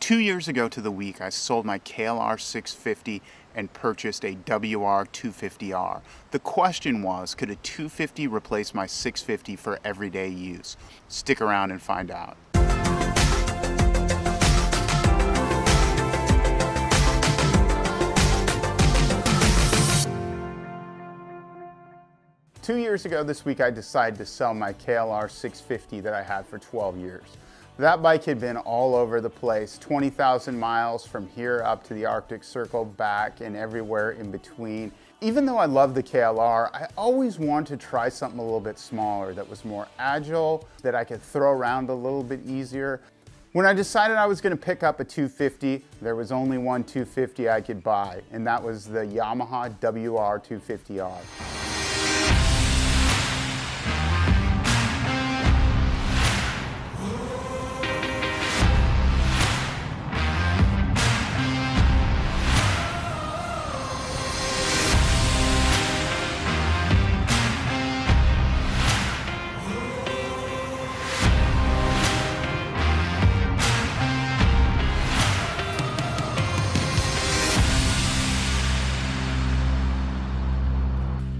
2 years ago to the week, I sold my KLR 650 and purchased a WR250R. The question was, could a 250 replace my 650 for everyday use? Stick around and find out. Two years ago this week, I decided to sell my KLR 650 that I had for 12 years. That bike had been all over the place, 20,000 miles from here up to the Arctic Circle, back, and everywhere in between. Even though I love the KLR, I always wanted to try something a little bit smaller that was more agile, that I could throw around a little bit easier. When I decided I was going to pick up a 250, there was only one 250 I could buy, and that was the Yamaha WR250R.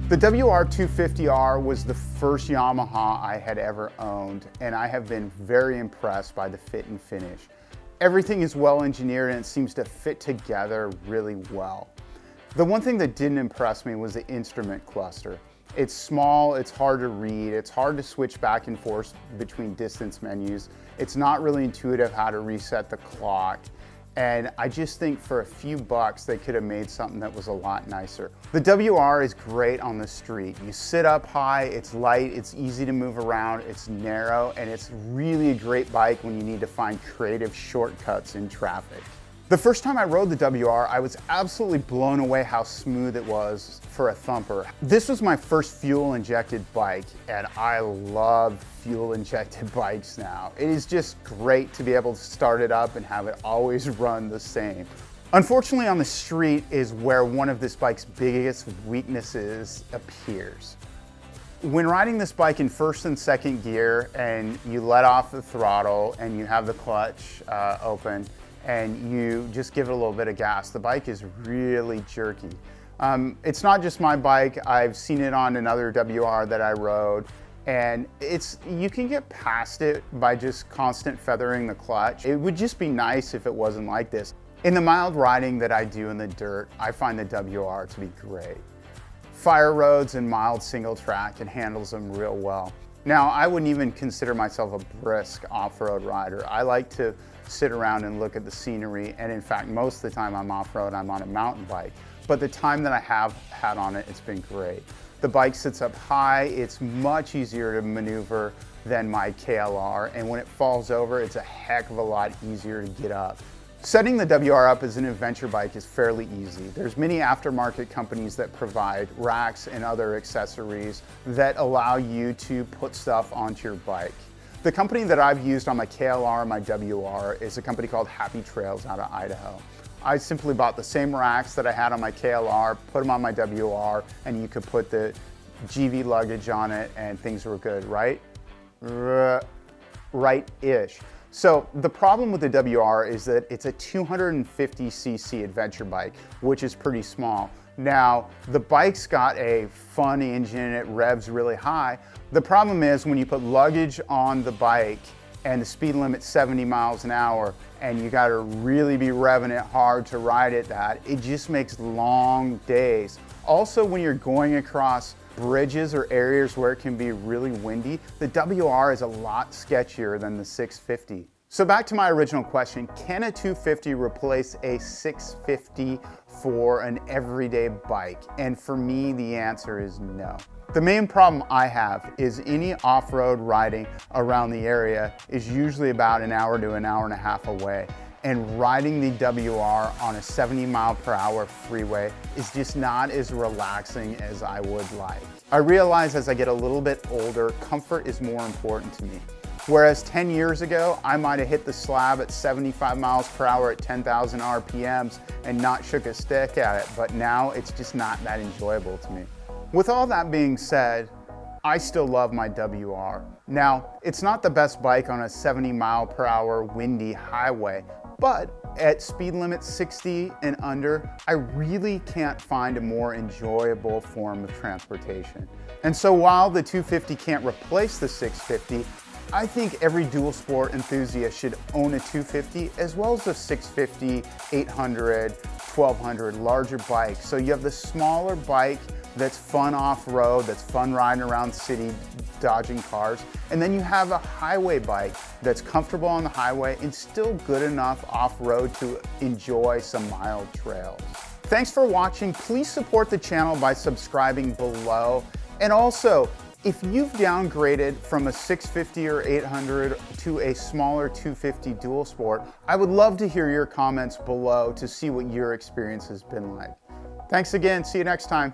The WR250R was the first Yamaha I had ever owned, and I have been very impressed by the fit and finish. Everything is well engineered and it seems to fit together really well. The one thing that didn't impress me was the instrument cluster. It's small, it's hard to read, it's hard to switch back and forth between distance menus. It's not really intuitive how to reset the clock. And I just think for a few bucks, they could have made something that was a lot nicer. The WR is great on the street. You sit up high, it's light, it's easy to move around, it's narrow, and it's really a great bike when you need to find creative shortcuts in traffic. The first time I rode the WR, I was absolutely blown away how smooth it was for a thumper. This was my first fuel-injected bike, and I love fuel-injected bikes now. It is just great to be able to start it up and have it always run the same. Unfortunately, on the street is where one of this bike's biggest weaknesses appears. When riding this bike in first and second gear, and you let off the throttle and you have the clutch open, and you just give it a little bit of gas, the bike is really jerky. It's not just my bike, I've seen it on another WR that I rode, and you can get past it by just constant feathering the clutch. It would just be nice if it wasn't like this. In the mild riding that I do in the dirt, I find the WR to be great. Fire roads and mild single track, it handles them real well. Now, I wouldn't even consider myself a brisk off-road rider. I like to sit around and look at the scenery, and in fact, most of the time I'm off-road, I'm on a mountain bike. But the time that I have had on it, it's been great. The bike sits up high, it's much easier to maneuver than my KLR, and when it falls over, it's a heck of a lot easier to get up. Setting the WR up as an adventure bike is fairly easy. There's many aftermarket companies that provide racks and other accessories that allow you to put stuff onto your bike. The company that I've used on my KLR and my WR is a company called Happy Trails out of Idaho. I simply bought the same racks that I had on my KLR, put them on my WR, and you could put the GV luggage on it and things were good, right? Right-ish. So the problem with the WR is that it's a 250cc adventure bike, which is pretty small. Now, the bike's got a fun engine, it revs really high. The problem is when you put luggage on the bike and the speed limit's 70 miles an hour and you gotta really be revving it hard to ride it it just makes long days. Also, when you're going across bridges or areas where it can be really windy, the WR is a lot sketchier than the 650. So back to my original question, can a 250 replace a 650 for an everyday bike? And for me, the answer is no. The main problem I have is any off-road riding around the area is usually about an hour to an hour and a half away. And riding the WR on a 70 mile per hour freeway is just not as relaxing as I would like. I realize as I get a little bit older, comfort is more important to me. Whereas 10 years ago, I might have hit the slab at 75 miles per hour at 10,000 RPMs and not shook a stick at it, but now it's just not that enjoyable to me. With all that being said, I still love my WR. Now, it's not the best bike on a 70 mile per hour windy highway, But at speed limit 60 and under, I really can't find a more enjoyable form of transportation. And so while the 250 can't replace the 650, I think every dual sport enthusiast should own a 250 as well as a 650, 800, 1200 larger bike. So you have the smaller bike that's fun off-road, that's fun riding around the city, dodging cars. And then you have a highway bike that's comfortable on the highway and still good enough off-road to enjoy some mild trails. Thanks for watching. Please support the channel by subscribing below. And also, if you've downgraded from a 650 or 800 to a smaller 250 dual sport, I would love to hear your comments below to see what your experience has been like. Thanks again. See you next time.